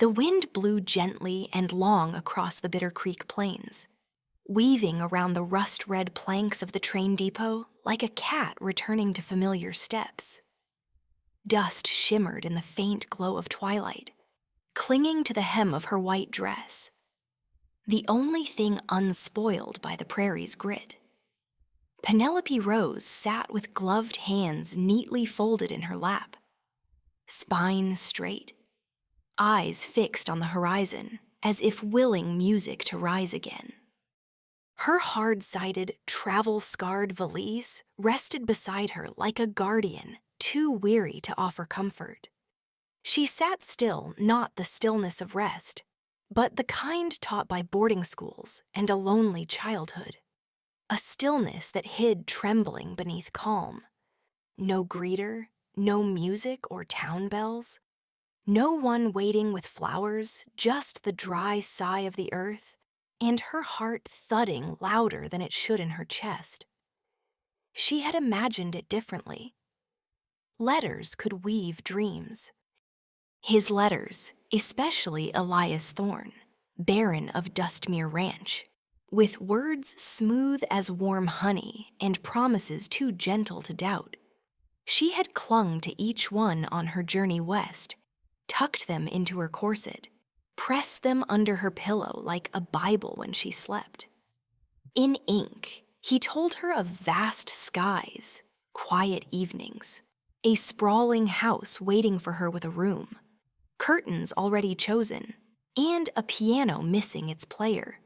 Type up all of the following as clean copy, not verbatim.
The wind blew gently and long across the Bitter Creek plains, weaving around the rust-red planks of the train depot like a cat returning to familiar steps. Dust shimmered in the faint glow of twilight, clinging to the hem of her white dress, the only thing unspoiled by the prairie's grit. Penelopey Rose sat with gloved hands neatly folded in her lap, spine straight, eyes fixed on the horizon as if willing music to rise again. Her hard-sided, travel-scarred valise rested beside her like a guardian, too weary to offer comfort. She sat still, not the stillness of rest, but the kind taught by boarding schools and a lonely childhood. A stillness that hid trembling beneath calm. No greeter, no music or town bells. No one waiting with flowers, just the dry sigh of the earth, and her heart thudding louder than it should in her chest. She had imagined it differently. Letters could weave dreams. His letters, especially Elias Thorne, Baron of Dustmere Ranch, with words smooth as warm honey and promises too gentle to doubt. She had clung to each one on her journey west, tucked them into her corset, pressed them under her pillow like a Bible when she slept. In ink, he told her of vast skies, quiet evenings, a sprawling house waiting for her with a room, curtains already chosen, and a piano missing its player.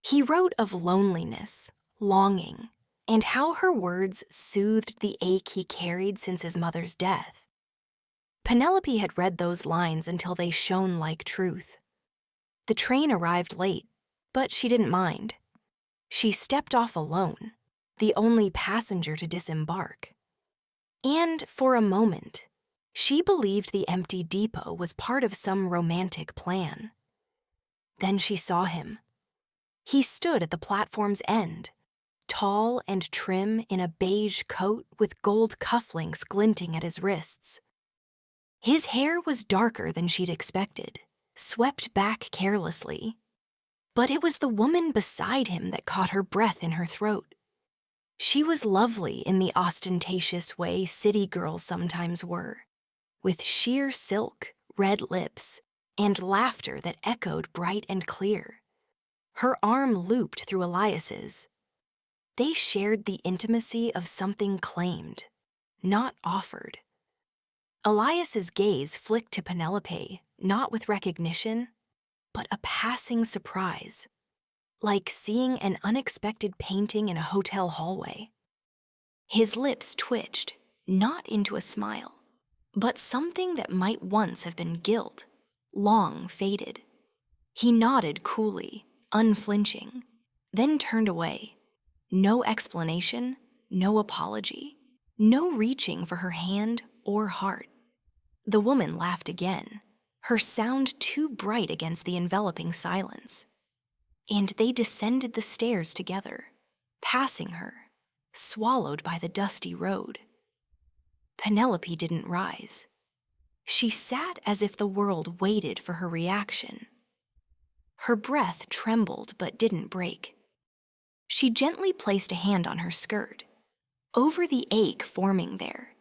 He wrote of loneliness, longing, and how her words soothed the ache he carried since his mother's death. Penelopey had read those lines until they shone like truth. The train arrived late, but she didn't mind. She stepped off alone, the only passenger to disembark. And for a moment, she believed the empty depot was part of some romantic plan. Then she saw him. He stood at the platform's end, tall and trim in a beige coat with gold cufflinks glinting at his wrists. His hair was darker than she'd expected, swept back carelessly. But it was the woman beside him that caught her breath in her throat. She was lovely in the ostentatious way city girls sometimes were, with sheer silk, red lips, and laughter that echoed bright and clear. Her arm looped through Elias's. They shared the intimacy of something claimed, not offered. Elias's gaze flicked to Penelopey, not with recognition, but a passing surprise, like seeing an unexpected painting in a hotel hallway. His lips twitched, not into a smile, but something that might once have been guilt, long faded. He nodded coolly, unflinching, then turned away. No explanation, no apology, no reaching for her hand or heart. The woman laughed again, her sound too bright against the enveloping silence. And they descended the stairs together, passing her, swallowed by the dusty road. Penelopey didn't rise. She sat as if the world waited for her reaction. Her breath trembled but didn't break. She gently placed a hand on her skirt, over the ache forming there,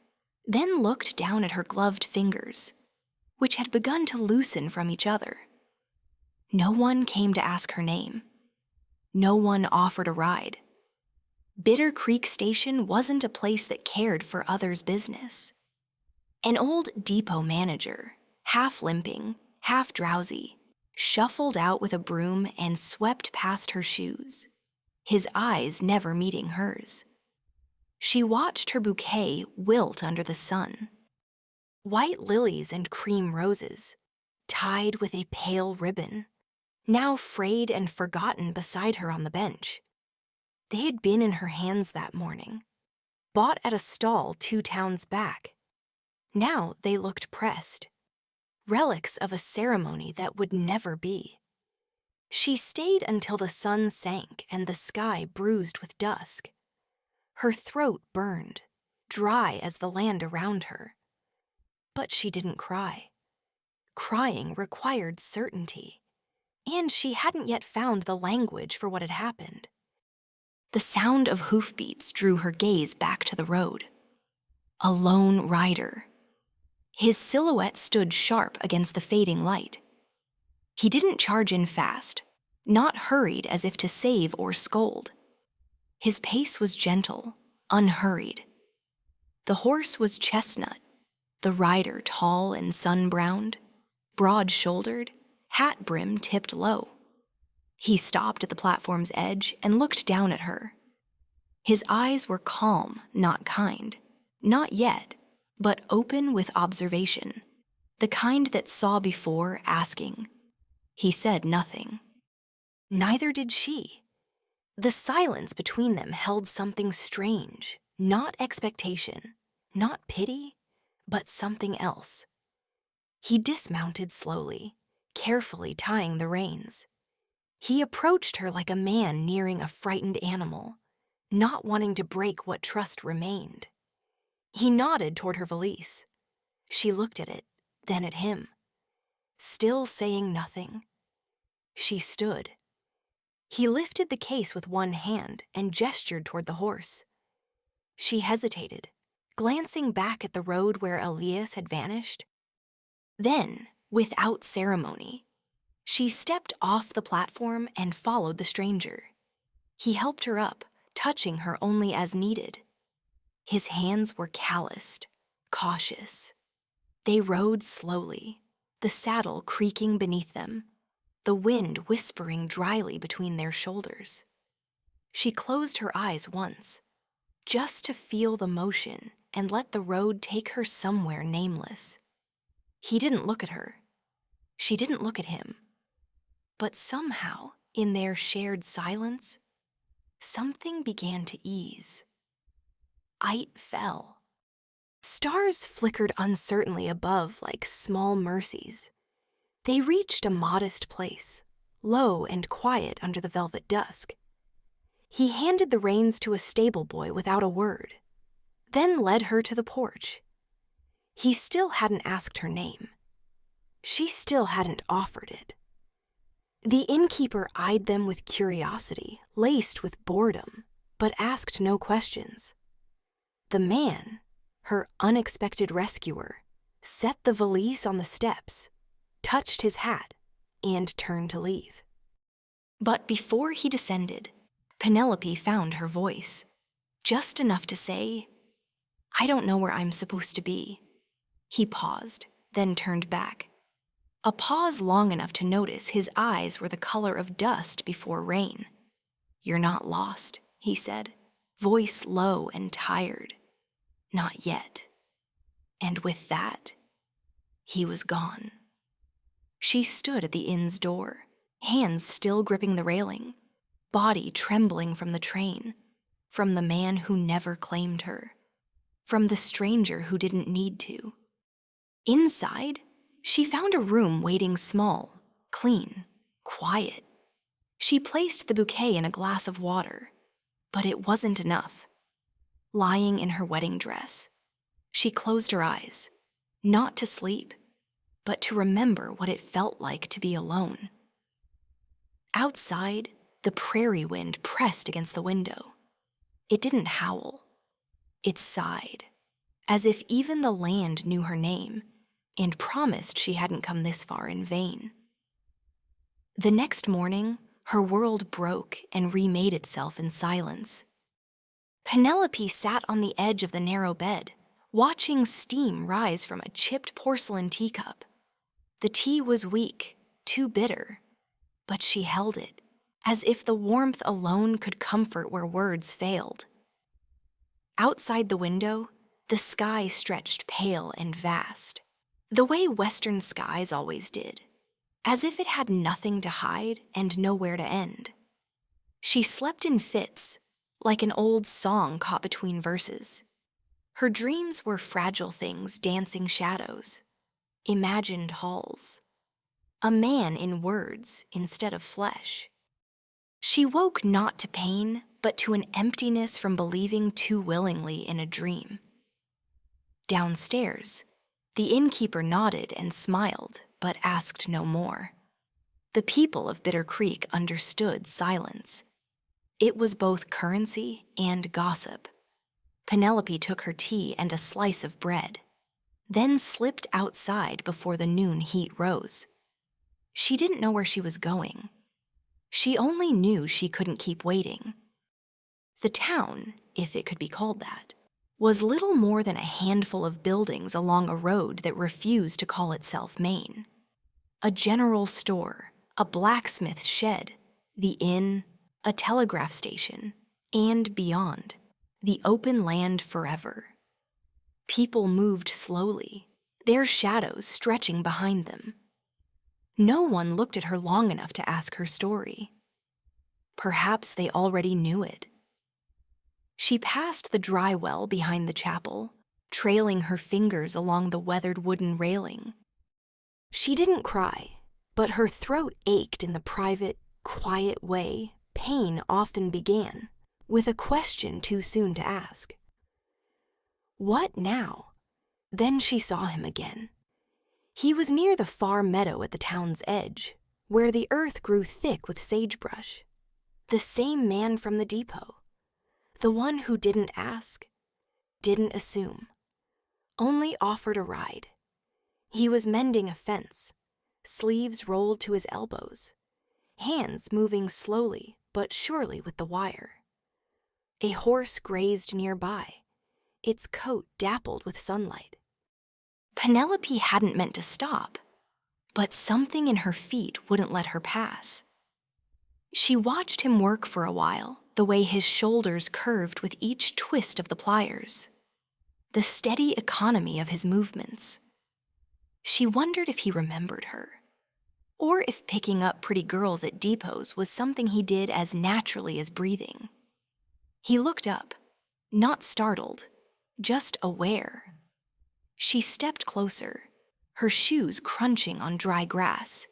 then looked down at her gloved fingers, which had begun to loosen from each other. No one came to ask her name. No one offered a ride. Bitter Creek Station wasn't a place that cared for others' business. An old depot manager, half limping, half drowsy, shuffled out with a broom and swept past her shoes, his eyes never meeting hers. She watched her bouquet wilt under the sun. White lilies and cream roses, tied with a pale ribbon, now frayed and forgotten beside her on the bench. They had been in her hands that morning, bought at a stall 2 towns back. Now they looked pressed, relics of a ceremony that would never be. She stayed until the sun sank and the sky bruised with dusk. Her throat burned, dry as the land around her. But she didn't cry. Crying required certainty, and she hadn't yet found the language for what had happened. The sound of hoofbeats drew her gaze back to the road. A lone rider. His silhouette stood sharp against the fading light. He didn't charge in fast, not hurried as if to save or scold. His pace was gentle, unhurried. The horse was chestnut, the rider tall and sun-browned, broad-shouldered, hat brim tipped low. He stopped at the platform's edge and looked down at her. His eyes were calm, not kind, not yet, but open with observation, the kind that saw before asking. He said nothing. Neither did she. The silence between them held something strange, not expectation, not pity, but something else. He dismounted slowly, carefully tying the reins. He approached her like a man nearing a frightened animal, not wanting to break what trust remained. He nodded toward her valise. She looked at it, then at him. Still saying nothing. She stood. He lifted the case with one hand and gestured toward the horse. She hesitated, glancing back at the road where Elias had vanished. Then, without ceremony, she stepped off the platform and followed the stranger. He helped her up, touching her only as needed. His hands were calloused, cautious. They rode slowly, the saddle creaking beneath them, the wind whispering dryly between their shoulders. She closed her eyes once, just to feel the motion and let the road take her somewhere nameless. He didn't look at her. She didn't look at him. But somehow, in their shared silence, something began to ease. Light fell. Stars flickered uncertainly above like small mercies. They reached a modest place, low and quiet under the velvet dusk. He handed the reins to a stable boy without a word, then led her to the porch. He still hadn't asked her name. She still hadn't offered it. The innkeeper eyed them with curiosity, laced with boredom, but asked no questions. The man, her unexpected rescuer, set the valise on the steps, touched his hat, and turned to leave. But before he descended, Penelopey found her voice, just enough to say, "I don't know where I'm supposed to be." He paused, then turned back. A pause long enough to notice his eyes were the color of dust before rain. "You're not lost," he said, voice low and tired. "Not yet." And with that, he was gone. She stood at the inn's door, hands still gripping the railing, body trembling from the train, from the man who never claimed her, from the stranger who didn't need to. Inside, she found a room waiting small, clean, quiet. She placed the bouquet in a glass of water, but it wasn't enough. Lying in her wedding dress, she closed her eyes, not to sleep, but to remember what it felt like to be alone. Outside, the prairie wind pressed against the window. It didn't howl. It sighed, as if even the land knew her name and promised she hadn't come this far in vain. The next morning, her world broke and remade itself in silence. Penelopey sat on the edge of the narrow bed, watching steam rise from a chipped porcelain teacup. The tea was weak, too bitter, but she held it, as if the warmth alone could comfort where words failed. Outside the window, the sky stretched pale and vast, the way Western skies always did, as if it had nothing to hide and nowhere to end. She slept in fits, like an old song caught between verses. Her dreams were fragile things dancing shadows, imagined halls, a man in words instead of flesh. She woke not to pain, but to an emptiness from believing too willingly in a dream. Downstairs, The innkeeper nodded and smiled, but asked no more. The people of Bitter Creek understood silence. It was both currency and gossip. Penelope took her tea and a slice of bread, then slipped outside before the noon heat rose. She didn't know where she was going. She only knew she couldn't keep waiting. The town, if it could be called that, was little more than a handful of buildings along a road that refused to call itself Maine. A general store, a blacksmith's shed, the inn, a telegraph station, and beyond, the open land forever. People moved slowly, their shadows stretching behind them. No one looked at her long enough to ask her story. Perhaps they already knew it. She passed the dry well behind the chapel, trailing her fingers along the weathered wooden railing. She didn't cry, but her throat ached in the private, quiet way pain often began, with a question too soon to ask. What now? Then she saw him again. He was near the far meadow at the town's edge, where the earth grew thick with sagebrush. The same man from the depot. The one who didn't ask, didn't assume, only offered a ride. He was mending a fence, sleeves rolled to his elbows, hands moving slowly but surely with the wire. A horse grazed nearby, its coat dappled with sunlight. Penelope hadn't meant to stop, but something in her feet wouldn't let her pass. She watched him work for a while, the way his shoulders curved with each twist of the pliers, the steady economy of his movements. She wondered if he remembered her, or if picking up pretty girls at depots was something he did as naturally as breathing. He looked up, not startled, just aware. She stepped closer, her shoes crunching on dry grass,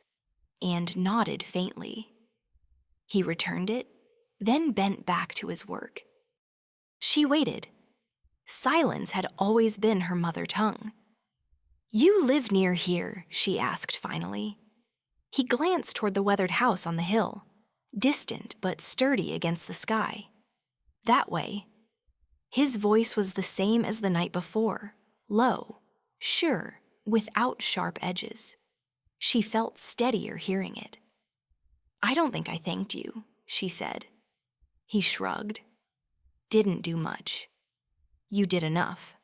and nodded faintly. He returned it, then bent back to his work. She waited. Silence had always been her mother tongue. "You live near here?" she asked finally. He glanced toward the weathered house on the hill, distant but sturdy against the sky. That way. His voice was the same as the night before, low, sure, without sharp edges. She felt steadier hearing it. "I don't think I thanked you," she said. He shrugged. "Didn't do much. You did enough."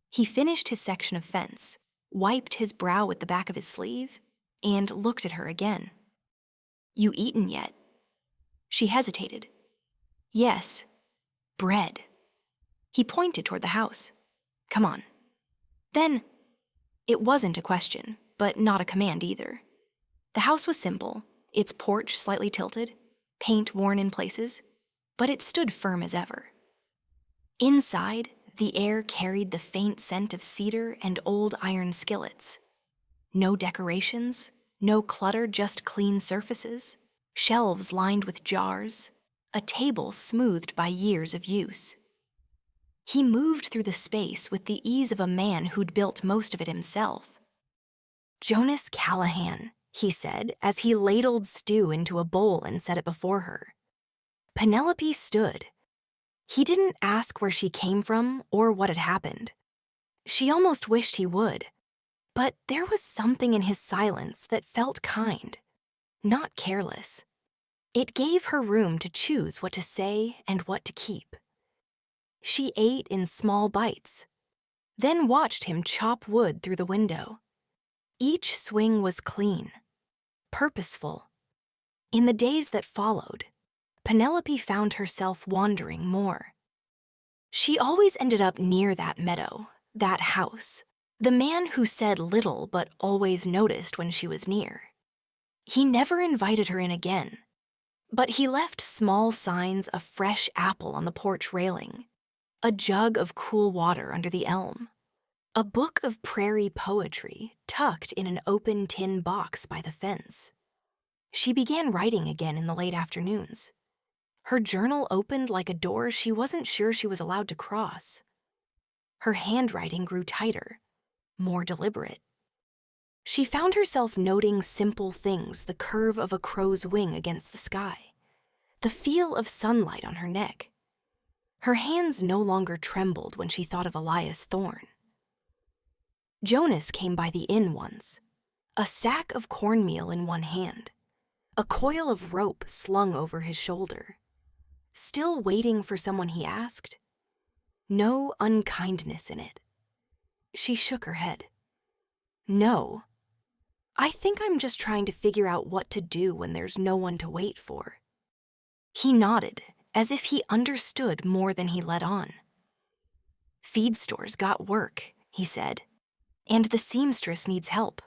He finished his section of fence, wiped his brow with the back of his sleeve, and looked at her again. "You eaten yet?" She hesitated. "Yes. Bread." He pointed toward the house. "Come on." Then, it wasn't a question, but not a command either. The house was simple, its porch slightly tilted, paint worn in places, but it stood firm as ever. Inside, the air carried the faint scent of cedar and old iron skillets. No decorations, no clutter, just clean surfaces, shelves lined with jars, a table smoothed by years of use. He moved through the space with the ease of a man who'd built most of it himself. "Jonas Callahan," he said as he ladled stew into a bowl and set it before her. Penelope stood. He didn't ask where she came from or what had happened. She almost wished he would, but there was something in his silence that felt kind, not careless. It gave her room to choose what to say and what to keep. She ate in small bites, then watched him chop wood through the window. Each swing was clean, purposeful. In the days that followed, Penelope found herself wandering more. She always ended up near that meadow, that house, the man who said little but always noticed when she was near. He never invited her in again, but he left small signs of fresh apple on the porch railing, a jug of cool water under the elm, a book of prairie poetry tucked in an open tin box by the fence. She began writing again in the late afternoons. Her journal opened like a door she wasn't sure she was allowed to cross. Her handwriting grew tighter, more deliberate. She found herself noting simple things, the curve of a crow's wing against the sky, the feel of sunlight on her neck. Her hands no longer trembled when she thought of Elias Thorne. Jonas came by the inn once, a sack of cornmeal in one hand, a coil of rope slung over his shoulder. Still waiting for someone, he asked. No unkindness in it. She shook her head. No. I think I'm just trying to figure out what to do when there's no one to wait for. He nodded, as if he understood more than he let on. Feed stores got work, he said, and the seamstress needs help.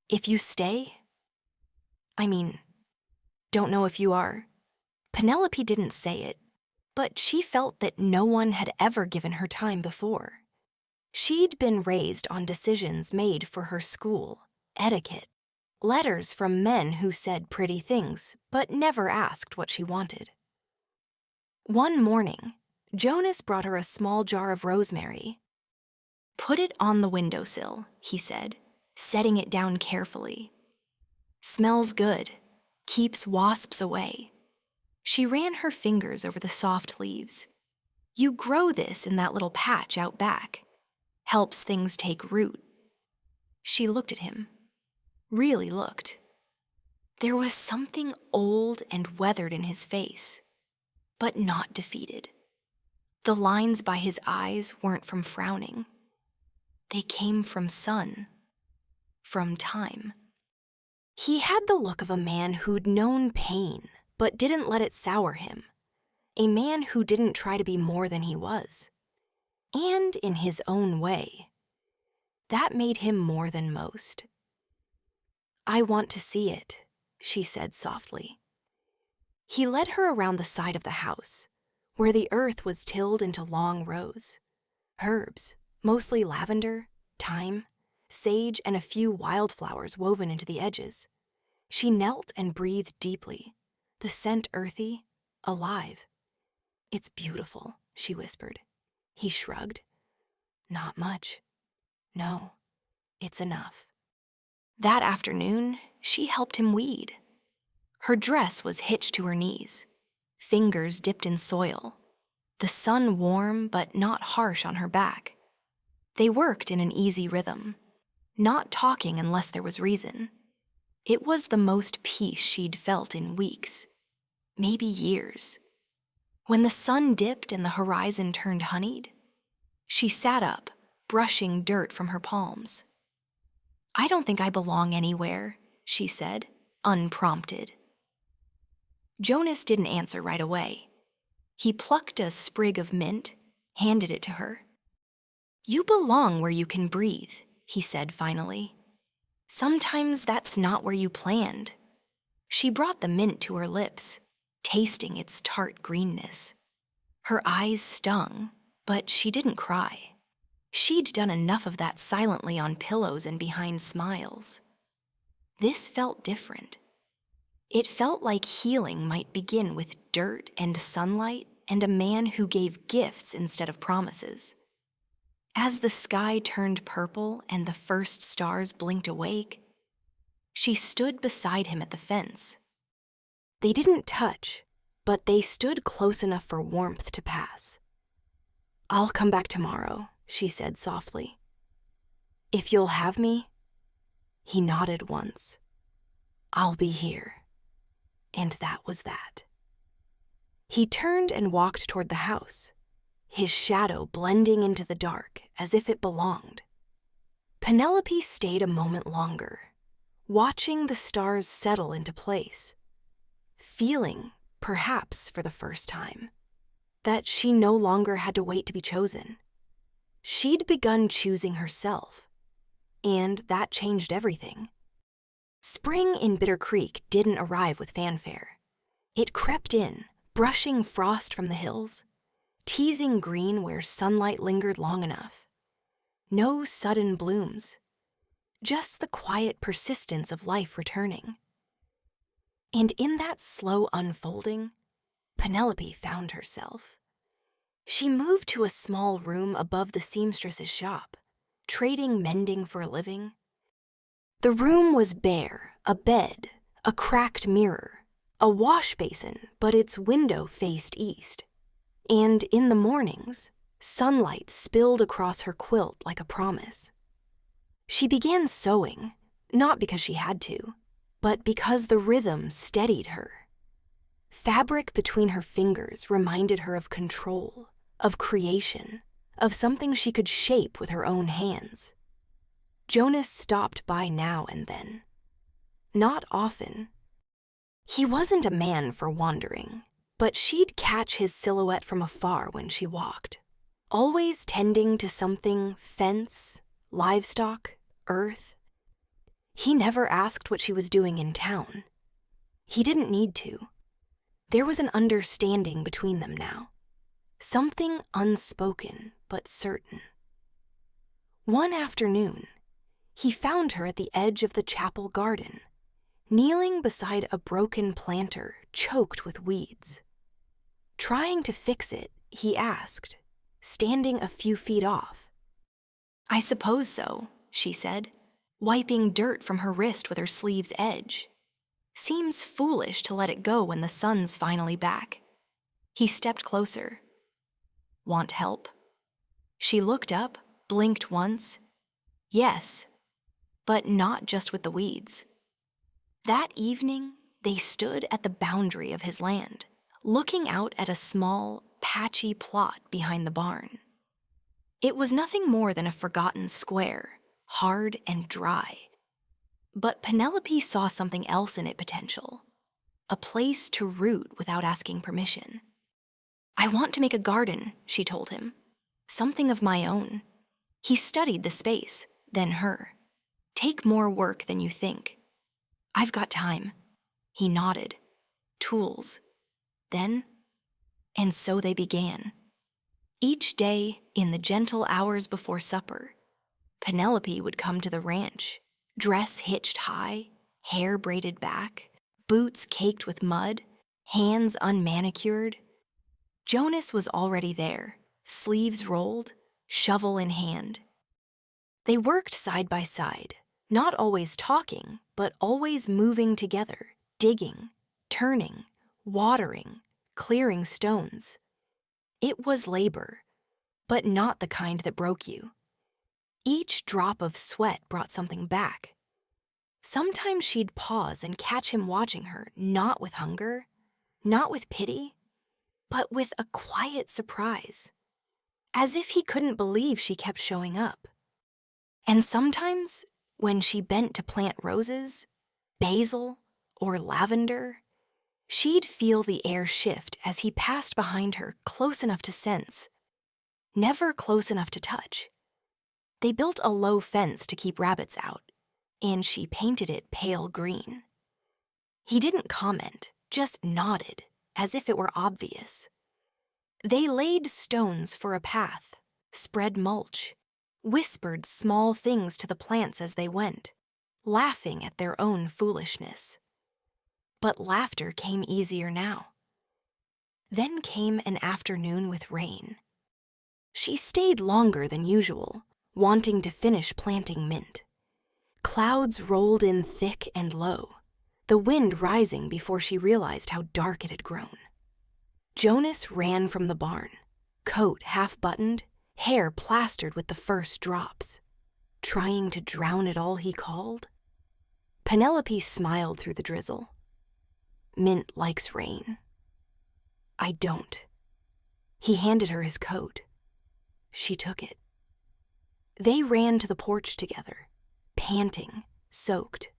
If you stay... don't know if you are. Penelope didn't say it, but she felt that no one had ever given her time before. She'd been raised on decisions made for her school, etiquette, letters from men who said pretty things but never asked what she wanted. One morning, Jonas brought her a small jar of rosemary. Put it on the windowsill, he said, setting it down carefully. Smells good, keeps wasps away. She ran her fingers over the soft leaves. You grow this in that little patch out back. Helps things take root. She looked at him. Really looked. There was something old and weathered in his face, but not defeated. The lines by his eyes weren't from frowning. They came from sun, from time. He had the look of a man who'd known pain, but didn't let it sour him. A man who didn't try to be more than he was. And in his own way. That made him more than most. I want to see it, she said softly. He led her around the side of the house, where the earth was tilled into long rows. Herbs, mostly lavender, thyme, sage, and a few wildflowers woven into the edges. She knelt and breathed deeply, the scent earthy, alive. It's beautiful, she whispered. He shrugged. Not much. No, it's enough. That afternoon, she helped him weed. Her dress was hitched to her knees, fingers dipped in soil, the sun warm but not harsh on her back. They worked in an easy rhythm, not talking unless there was reason. It was the most peace she'd felt in weeks, maybe years. When the sun dipped and the horizon turned honeyed, she sat up, brushing dirt from her palms. I don't think I belong anywhere, she said, unprompted. Jonas didn't answer right away. He plucked a sprig of mint, handed it to her. You belong where you can breathe, he said finally. Sometimes that's not where you planned. She brought the mint to her lips, tasting its tart greenness. Her eyes stung, but she didn't cry. She'd done enough of that silently on pillows and behind smiles. This felt different. It felt like healing might begin with dirt and sunlight and a man who gave gifts instead of promises. As the sky turned purple and the first stars blinked awake, she stood beside him at the fence. They didn't touch, but they stood close enough for warmth to pass. I'll come back tomorrow, she said softly. If you'll have me? He nodded once. I'll be here. And that was that. He turned and walked toward the house, his shadow blending into the dark as if it belonged. Penelope stayed a moment longer, watching the stars settle into place, feeling, perhaps for the first time, that she no longer had to wait to be chosen. She'd begun choosing herself, and that changed everything. Spring in Bitter Creek didn't arrive with fanfare. It crept in, brushing frost from the hills, teasing green where sunlight lingered long enough. No sudden blooms, just the quiet persistence of life returning. And in that slow unfolding, Penelope found herself. She moved to a small room above the seamstress's shop, trading mending for a living. The room was bare, a bed, a cracked mirror, a wash basin, but its window faced east. And in the mornings, sunlight spilled across her quilt like a promise. She began sewing, not because she had to, but because the rhythm steadied her. Fabric between her fingers reminded her of control, of creation, of something she could shape with her own hands. Jonas stopped by now and then. Not often. He wasn't a man for wandering, but she'd catch his silhouette from afar when she walked, always tending to something fence, livestock, earth. He never asked what she was doing in town. He didn't need to. There was an understanding between them now, something unspoken but certain. One afternoon, he found her at the edge of the chapel garden, kneeling beside a broken planter choked with weeds. Trying to fix it, he asked, standing a few feet off. "I suppose so," she said, wiping dirt from her wrist with her sleeve's edge. "Seems foolish to let it go when the sun's finally back." He stepped closer. "Want help?" She looked up, blinked once. Yes, but not just with the weeds. That evening, they stood at the boundary of his land, looking out at a small, patchy plot behind the barn. It was nothing more than a forgotten square, hard and dry. But Penelope saw something else in it potential, a place to root without asking permission. "I want to make a garden," she told him. "Something of my own." He studied the space, then her. "Take more work than you think." "I've got time." He nodded. "Tools." Then, and so they began. Each day, in the gentle hours before supper, Penelope would come to the ranch, dress hitched high, hair braided back, boots caked with mud, hands unmanicured. Jonas was already there, sleeves rolled, shovel in hand. They worked side by side, not always talking, but always moving together, digging, turning, watering, clearing stones. It was labor, but not the kind that broke you. Each drop of sweat brought something back. Sometimes she'd pause and catch him watching her, not with hunger, not with pity, but with a quiet surprise, as if he couldn't believe she kept showing up. And sometimes, when she bent to plant roses, basil, or lavender, she'd feel the air shift as he passed behind her, close enough to sense, never close enough to touch. They built a low fence to keep rabbits out, and she painted it pale green. He didn't comment, just nodded, as if it were obvious. They laid stones for a path, spread mulch, whispered small things to the plants as they went, laughing at their own foolishness. But laughter came easier now. Then came an afternoon with rain. She stayed longer than usual, wanting to finish planting mint. Clouds rolled in thick and low, the wind rising before she realized how dark it had grown. Jonas ran from the barn, coat half-buttoned, hair plastered with the first drops. Trying to drown it all, he called. Penelope smiled through the drizzle. "Mint likes rain." "I don't." He handed her his coat. She took it. They ran to the porch together, panting, soaked,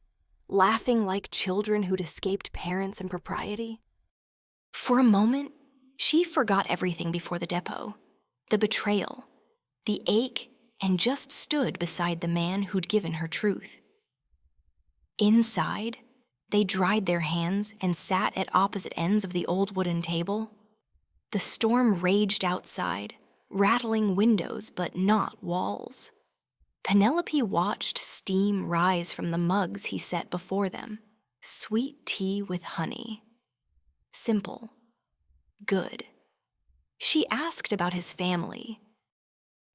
laughing like children who'd escaped parents and propriety. For a moment, she forgot everything before the depot, the betrayal, the ache, and just stood beside the man who'd given her truth. Inside, they dried their hands and sat at opposite ends of the old wooden table. The storm raged outside, rattling windows but not walls. Penelope watched steam rise from the mugs he set before them. Sweet tea with honey. Simple. Good. She asked about his family.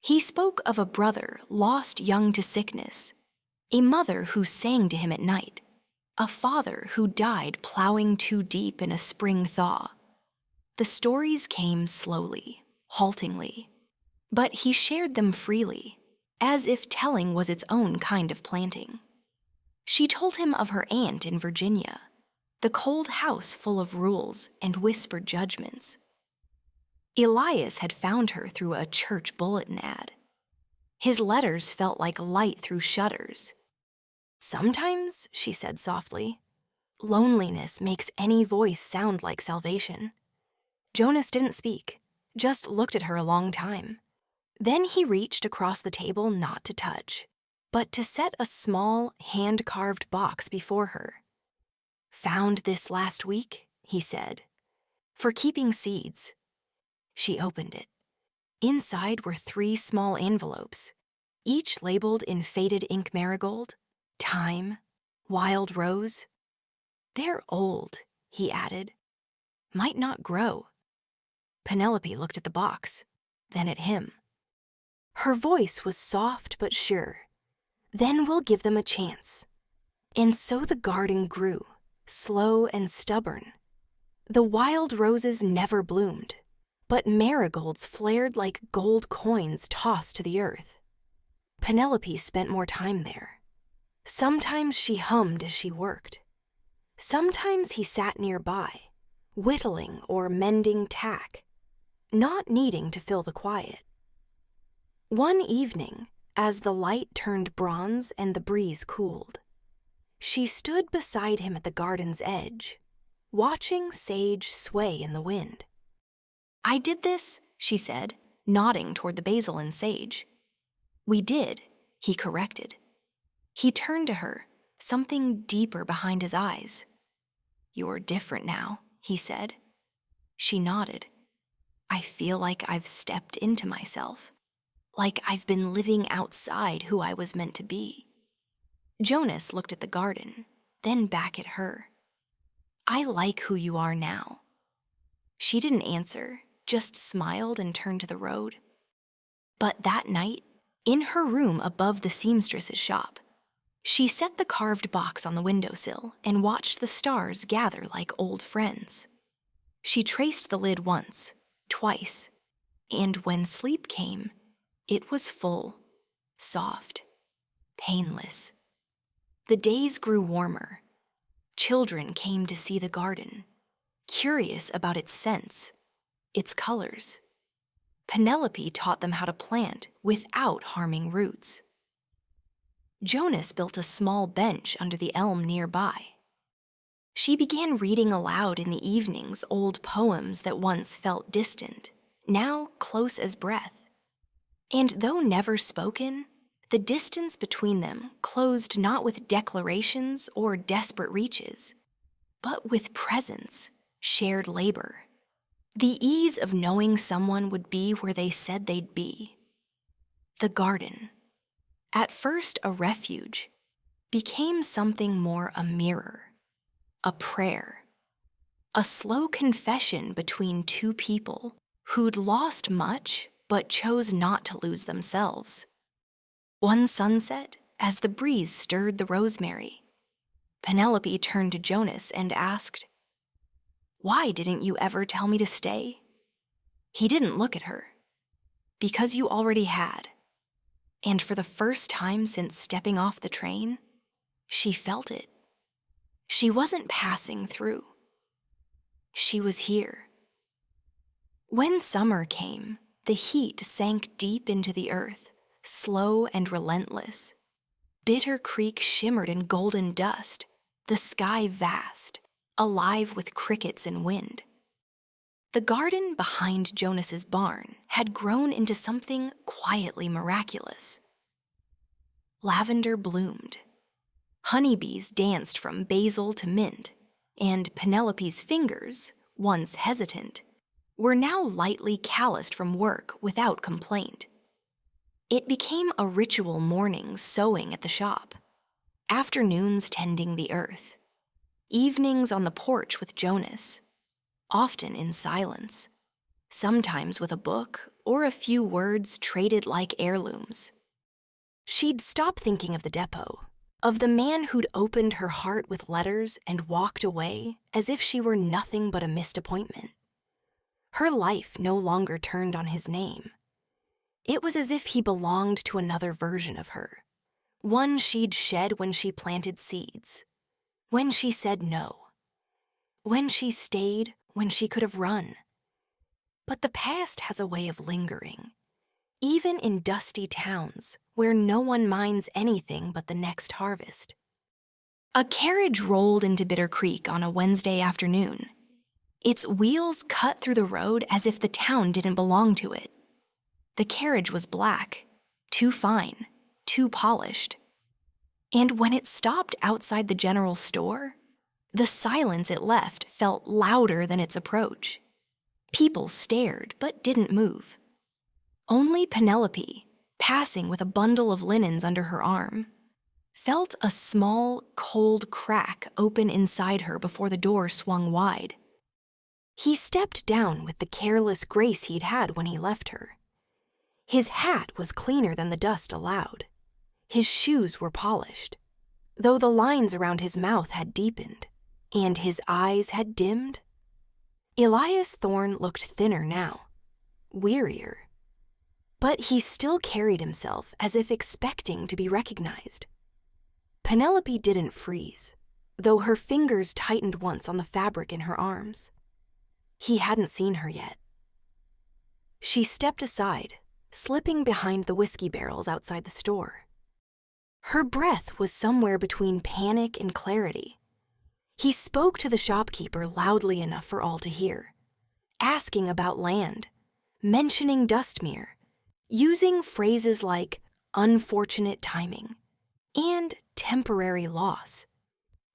He spoke of a brother lost young to sickness, a mother who sang to him at night, a father who died plowing too deep in a spring thaw. The stories came slowly, haltingly, but he shared them freely, as if telling was its own kind of planting. She told him of her aunt in Virginia, the cold house full of rules and whispered judgments. Elias had found her through a church bulletin ad. His letters felt like light through shutters. Sometimes, she said softly, loneliness makes any voice sound like salvation. Jonas didn't speak, just looked at her a long time. Then he reached across the table not to touch, but to set a small, hand-carved box before her. "Found this last week," he said, "for keeping seeds." She opened it. Inside were 3 small envelopes, each labeled in faded ink marigold, thyme, wild rose. "They're old," he added. "Might not grow." Penelope looked at the box, then at him. Her voice was soft but sure. "Then we'll give them a chance." And so the garden grew, slow and stubborn. The wild roses never bloomed, but marigolds flared like gold coins tossed to the earth. Penelope spent more time there. Sometimes she hummed as she worked. Sometimes he sat nearby, whittling or mending tack, not needing to fill the quiet. One evening, as the light turned bronze and the breeze cooled, she stood beside him at the garden's edge, watching sage sway in the wind. "I did this," she said, nodding toward the basil and sage. "We did," he corrected. He turned to her, something deeper behind his eyes. "You're different now," he said. She nodded. "I feel like I've stepped into myself, like I've been living outside who I was meant to be." Jonas looked at the garden, then back at her. "I like who you are now." She didn't answer, just smiled and turned to the road. But that night, in her room above the seamstress's shop, she set the carved box on the windowsill and watched the stars gather like old friends. She traced the lid once, twice, and when sleep came, it was full, soft, painless. The days grew warmer. Children came to see the garden, curious about its scents, its colors. Penelope taught them how to plant without harming roots. Jonas built a small bench under the elm nearby. She began reading aloud in the evenings old poems that once felt distant, now close as breath. And though never spoken, the distance between them closed not with declarations or desperate reaches, but with presence, shared labor. The ease of knowing someone would be where they said they'd be. The garden, at first a refuge, became something more: a mirror, a prayer, a slow confession between 2 people who'd lost much but chose not to lose themselves. One sunset, as the breeze stirred the rosemary, Penelope turned to Jonas and asked, "Why didn't you ever tell me to stay?" He didn't look at her. "Because you already had." And for the first time since stepping off the train, she felt it. She wasn't passing through. She was here. When summer came, the heat sank deep into the earth, slow and relentless. Bitter Creek shimmered in golden dust, the sky vast, alive with crickets and wind. The garden behind Jonas's barn had grown into something quietly miraculous. Lavender bloomed. Honeybees danced from basil to mint, and Penelope's fingers, once hesitant, were now lightly calloused from work without complaint. It became a ritual: mornings sewing at the shop, afternoons tending the earth, evenings on the porch with Jonas, often in silence, sometimes with a book or a few words traded like heirlooms. She'd stop thinking of the depot, of the man who'd opened her heart with letters and walked away as if she were nothing but a missed appointment. Her life no longer turned on his name. It was as if he belonged to another version of her, one she'd shed when she planted seeds, when she said no, when she stayed when she could have run. But the past has a way of lingering, even in dusty towns where no one minds anything but the next harvest. A carriage rolled into Bitter Creek on a Wednesday afternoon. Its wheels cut through the road as if the town didn't belong to it. The carriage was black, too fine, too polished. And when it stopped outside the general store, the silence it left felt louder than its approach. People stared but didn't move. Only Penelopey, passing with a bundle of linens under her arm, felt a small, cold crack open inside her before the door swung wide. He stepped down with the careless grace he'd had when he left her. His hat was cleaner than the dust allowed. His shoes were polished, though the lines around his mouth had deepened, and his eyes had dimmed. Elias Thorne looked thinner now, wearier. But he still carried himself as if expecting to be recognized. Penelopey didn't freeze, though her fingers tightened once on the fabric in her arms. He hadn't seen her yet. She stepped aside, slipping behind the whiskey barrels outside the store. Her breath was somewhere between panic and clarity. He spoke to the shopkeeper loudly enough for all to hear, asking about land, mentioning Dustmere, using phrases like unfortunate timing and temporary loss,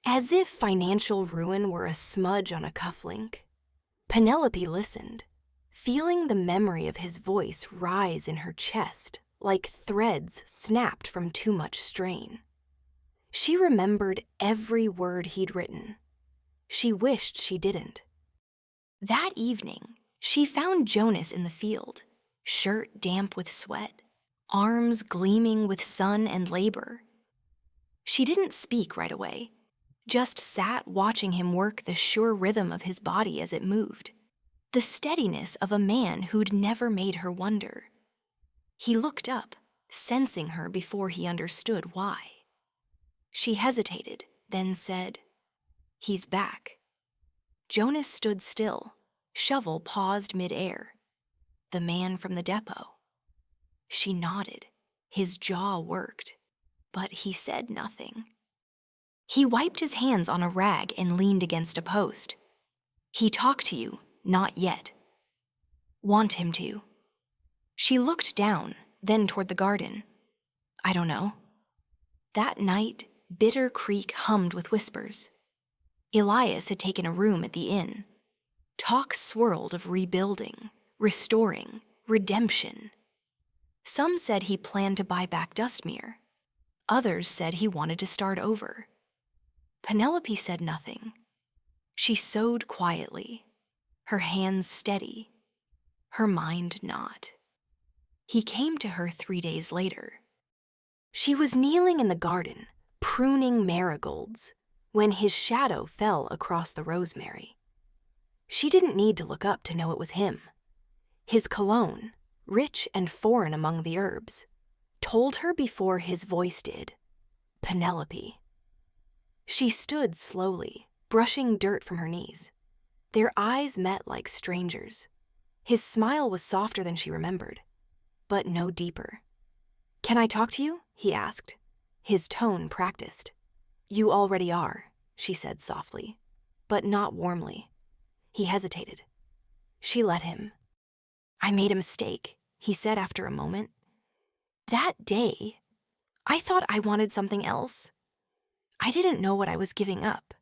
as if financial ruin were a smudge on a cufflink. Penelopey listened, feeling the memory of his voice rise in her chest like threads snapped from too much strain. She remembered every word he'd written. She wished she didn't. That evening, she found Jonas in the field, shirt damp with sweat, arms gleaming with sun and labor. She didn't speak right away, just sat watching him work the sure rhythm of his body as it moved, the steadiness of a man who'd never made her wonder. He looked up, sensing her before he understood why. She hesitated, then said, "He's back." Jonas stood still, shovel paused mid-air. The man from the depot. She nodded. His jaw worked, but he said nothing. He wiped his hands on a rag and leaned against a post. "He talked to you, not yet." "Want him to?" She looked down, then toward the garden. "I don't know." That night, Bitter Creek hummed with whispers. Elias had taken a room at the inn. Talk swirled of rebuilding, restoring, redemption. Some said he planned to buy back Dustmere. Others said he wanted to start over. Penelopey said nothing. She sewed quietly, her hands steady, her mind not. He came to her 3 days later. She was kneeling in the garden, pruning marigolds, when his shadow fell across the rosemary. She didn't need to look up to know it was him. His cologne, rich and foreign among the herbs, told her before his voice did, "Penelopey." She stood slowly, brushing dirt from her knees. Their eyes met like strangers. His smile was softer than she remembered, but no deeper. "Can I talk to you?" he asked, his tone practiced. "You already are," she said softly, but not warmly. He hesitated. She let him. "I made a mistake," he said after a moment. "That day, I thought I wanted something else. I didn't know what I was giving up."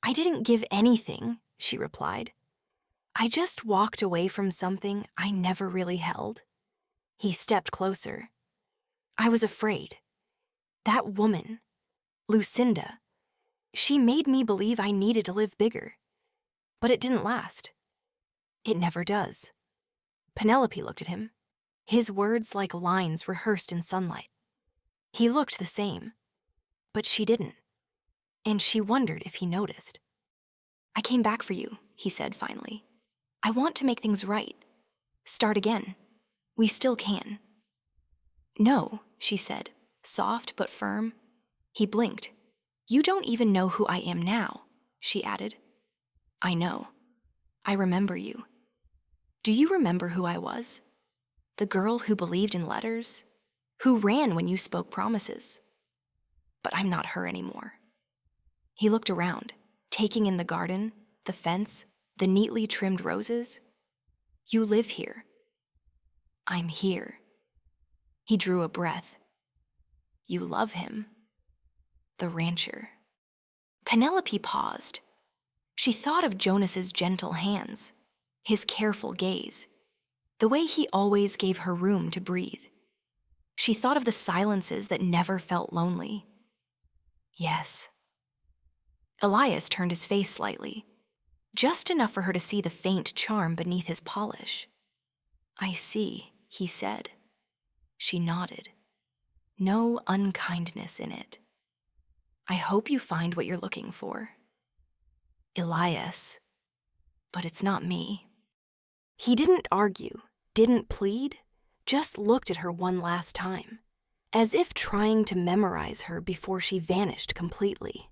"I didn't give anything," she replied. "I just walked away from something I never really held." He stepped closer. "I was afraid. That woman, Lucinda, she made me believe I needed to live bigger. But it didn't last. It never does." Penelope looked at him, his words like lines rehearsed in sunlight. He looked the same, but she didn't, and she wondered if he noticed. "I came back for you," he said finally. "I want to make things right. Start again. We still can." "No," she said, soft but firm. He blinked. "You don't even know who I am now," she added. "I know. I remember you. Do you remember who I was? The girl who believed in letters, who ran when you spoke promises. But I'm not her anymore." He looked around, taking in the garden, the fence, the neatly trimmed roses. "You live here." "I'm here." He drew a breath. "You love him." The rancher. Penelope paused. She thought of Jonas's gentle hands, his careful gaze, the way he always gave her room to breathe. She thought of the silences that never felt lonely. Yes. Elias turned his face slightly, just enough for her to see the faint charm beneath his polish. "I see," he said. She nodded. No unkindness in it. "I hope you find what you're looking for." "Elias, but it's not me." He didn't argue, didn't plead, just looked at her one last time, as if trying to memorize her before she vanished completely.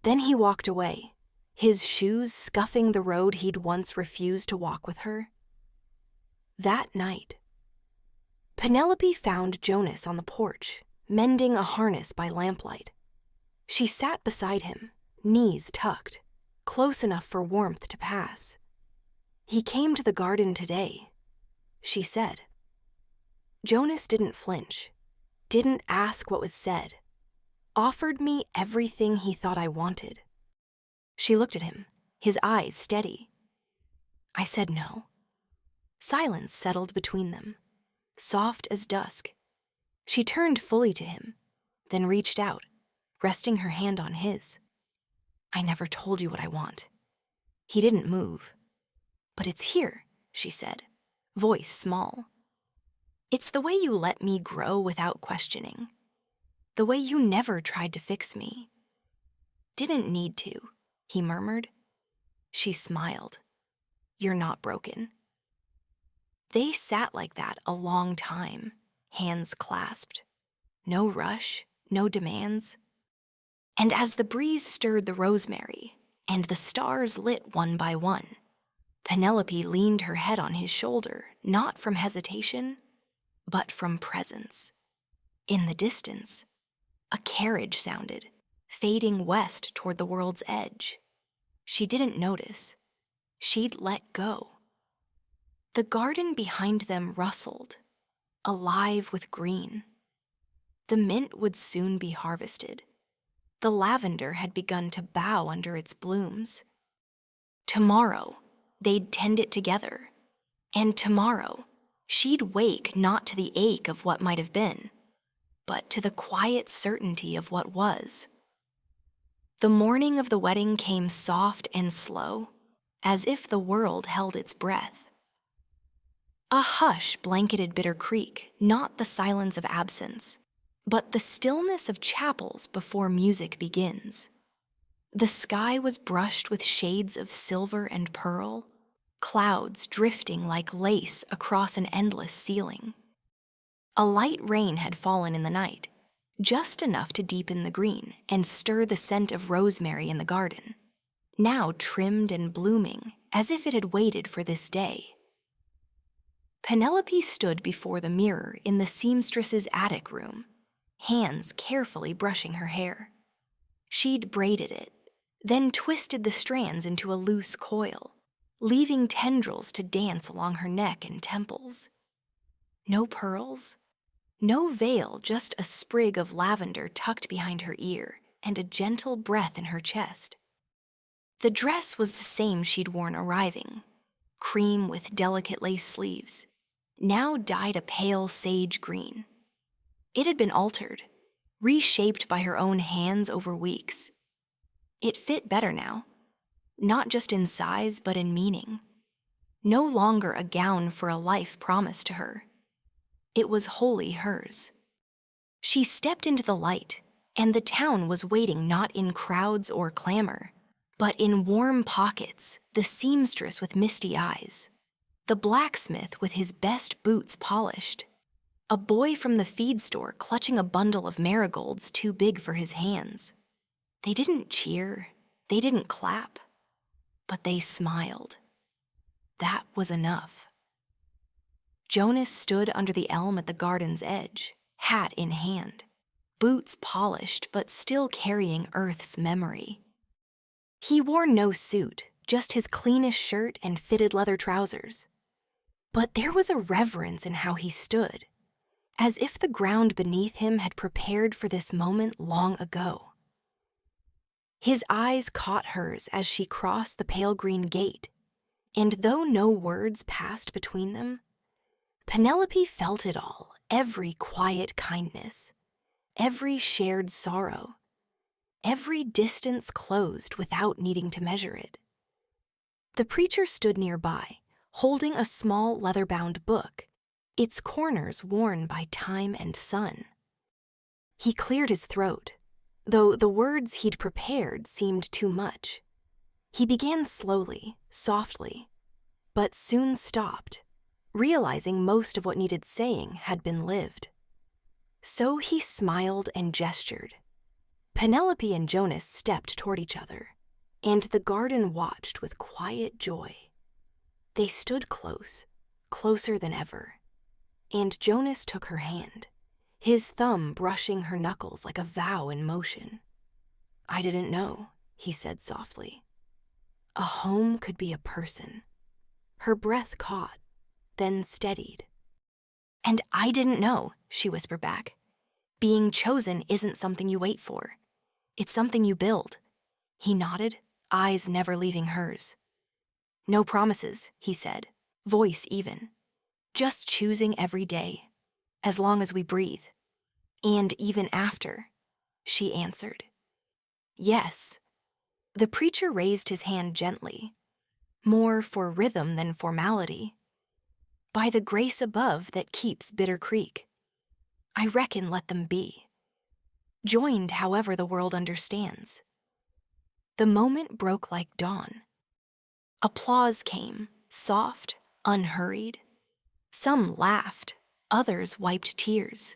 Then he walked away, his shoes scuffing the road he'd once refused to walk with her. That night, Penelope found Jonas on the porch, mending a harness by lamplight. She sat beside him, knees tucked, close enough for warmth to pass. "He came to the garden today," she said. Jonas didn't flinch, didn't ask what was said, offered me everything he thought I wanted. She looked at him, his eyes steady. I said no. Silence settled between them, soft as dusk. She turned fully to him, then reached out, resting her hand on his. "I never told you what I want." He didn't move. "But it's here," she said, voice small. "It's the way you let me grow without questioning. The way you never tried to fix me." "Didn't need to," he murmured. She smiled. "You're not broken." They sat like that a long time, hands clasped. No rush, no demands. And as the breeze stirred the rosemary and the stars lit one by one, Penelope leaned her head on his shoulder, not from hesitation, but from presence. In the distance, a carriage sounded, fading west toward the world's edge. She didn't notice. She'd let go. The garden behind them rustled, alive with green. The mint would soon be harvested. The lavender had begun to bow under its blooms. Tomorrow, they'd tend it together. And tomorrow, she'd wake not to the ache of what might have been, but to the quiet certainty of what was. The morning of the wedding came soft and slow, as if the world held its breath. A hush blanketed Bitter Creek, not the silence of absence, but the stillness of chapels before music begins. The sky was brushed with shades of silver and pearl, clouds drifting like lace across an endless ceiling. A light rain had fallen in the night, just enough to deepen the green and stir the scent of rosemary in the garden, now trimmed and blooming as if it had waited for this day. Penelope stood before the mirror in the seamstress's attic room, hands carefully brushing her hair. She'd braided it, then twisted the strands into a loose coil, leaving tendrils to dance along her neck and temples. No pearls, no veil, just a sprig of lavender tucked behind her ear and a gentle breath in her chest. The dress was the same she'd worn arriving, cream with delicate lace sleeves, now dyed a pale sage green. It had been altered, reshaped by her own hands over weeks. It fit better now, not just in size but in meaning. no longer a gown for a life promised to her. It was wholly hers. She stepped into the light, and the town was waiting not in crowds or clamor, but in warm pockets, the seamstress with misty eyes, the blacksmith with his best boots polished, a boy from the feed store clutching a bundle of marigolds too big for his hands. They didn't cheer, they didn't clap, but they smiled. That was enough. Jonas stood under the elm at the garden's edge, hat in hand, boots polished but still carrying Earth's memory. He wore no suit, just his cleanest shirt and fitted leather trousers. But there was a reverence in how he stood, as if the ground beneath him had prepared for this moment long ago. His eyes caught hers as she crossed the pale green gate, and though no words passed between them, Penelopey felt it all, every quiet kindness, every shared sorrow, every distance closed without needing to measure it. The preacher stood nearby, holding a small leather-bound book, its corners worn by time and sun. He cleared his throat, though the words he'd prepared seemed too much. He began slowly, softly, but soon stopped, realizing most of what needed saying had been lived. So he smiled and gestured. Penelopey and Jonas stepped toward each other, and the garden watched with quiet joy. They stood close, closer than ever, and Jonas took her hand, his thumb brushing her knuckles like a vow in motion. "I didn't know," he said softly. "A home could be a person." Her breath caught, then steadied. "And I didn't know," she whispered back. "Being chosen isn't something you wait for. It's something you build." He nodded, eyes never leaving hers. "No promises," he said, voice even. "Just choosing every day, as long as we breathe." "And even after," she answered. "Yes." The preacher raised his hand gently, more for rhythm than formality. "By the grace above that keeps Bitter Creek, I reckon let them be. Joined however the world understands." The moment broke like dawn. Applause came, soft, unhurried. Some laughed, others wiped tears.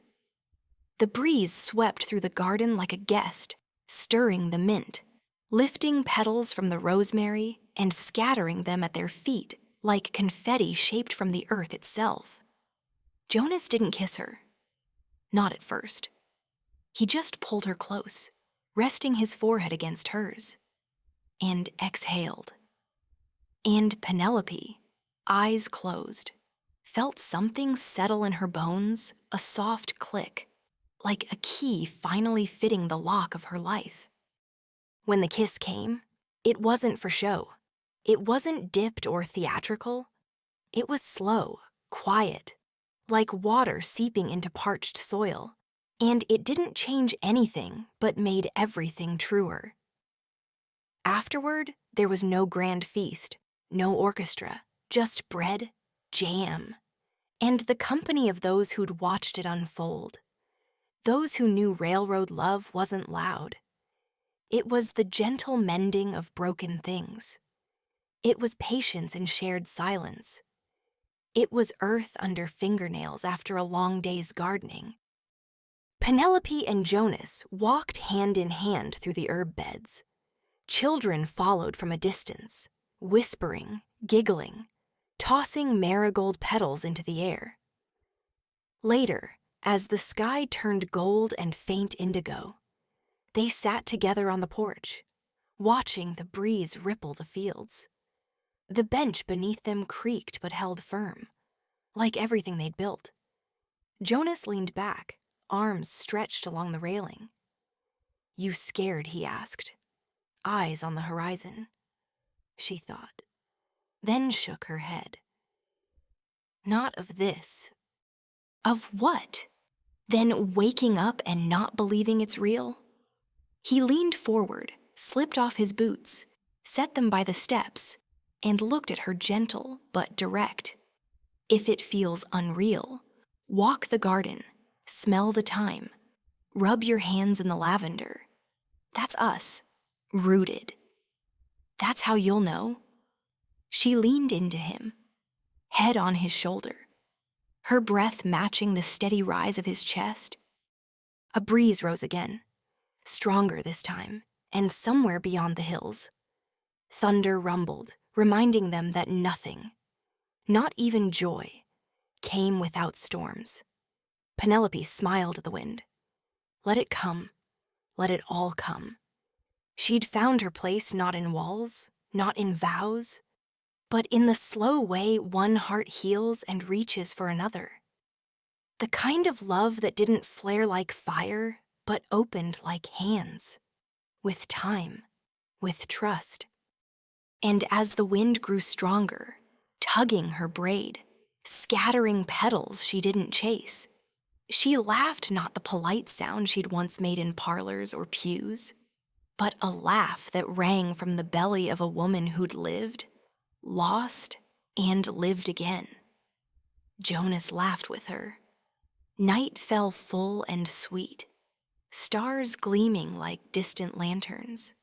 The breeze swept through the garden like a guest, stirring the mint, lifting petals from the rosemary and scattering them at their feet like confetti shaped from the earth itself. Jonas didn't kiss her. Not at first. He just pulled her close, resting his forehead against hers, and exhaled. And Penelopey, eyes closed, felt something settle in her bones, a soft click, like a key finally fitting the lock of her life. When the kiss came, it wasn't for show. It wasn't dipped or theatrical. It was slow, quiet, like water seeping into parched soil, and it didn't change anything but made everything truer. Afterward, there was no grand feast, no orchestra, just bread, jam, and the company of those who'd watched it unfold. Those who knew railroad love wasn't loud. It was the gentle mending of broken things. It was patience in shared silence. It was earth under fingernails after a long day's gardening. Penelopey and Jonas walked hand in hand through the herb beds. Children followed from a distance, whispering, giggling, tossing marigold petals into the air. Later, as the sky turned gold and faint indigo, they sat together on the porch, watching the breeze ripple the fields. The bench beneath them creaked but held firm, like everything they'd built. Jonas leaned back, arms stretched along the railing. "You scared?" he asked, eyes on the horizon. She thought, then shook her head. "Not of this." "Of what? Then waking up and not believing it's real?" He leaned forward, slipped off his boots, set them by the steps, and looked at her gentle but direct. If it feels unreal, walk the garden, smell the thyme, rub your hands in the lavender. That's us, rooted. That's how you'll know. She leaned into him, head on his shoulder, her breath matching the steady rise of his chest. A breeze rose again, stronger this time, and somewhere beyond the hills. Thunder rumbled, reminding them that nothing, not even joy, came without storms. Penelope smiled at the wind. Let it come. Let it all come. She'd found her place not in walls, not in vows, but in the slow way one heart heals and reaches for another. The kind of love that didn't flare like fire, but opened like hands, with time, with trust. And as the wind grew stronger, tugging her braid, scattering petals she didn't chase, she laughed not the polite sound she'd once made in parlors or pews, but a laugh that rang from the belly of a woman who'd lived, lost, and lived again. Jonas laughed with her. Night fell full and sweet, stars gleaming like distant lanterns.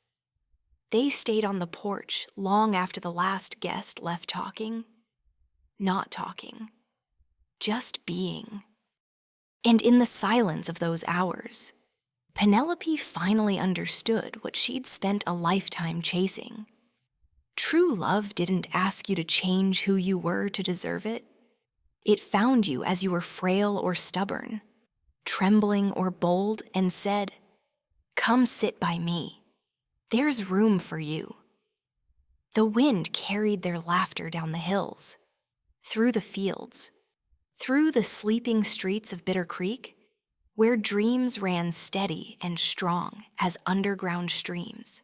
They stayed on the porch long after the last guest left talking, not talking, just being. And in the silence of those hours, Penelope finally understood what she'd spent a lifetime chasing. True love didn't ask you to change who you were to deserve it. It found you as you were frail or stubborn, trembling or bold, and said, "Come sit by me. There's room for you." The wind carried their laughter down the hills, through the fields, through the sleeping streets of Bitter Creek, where dreams ran steady and strong as underground streams.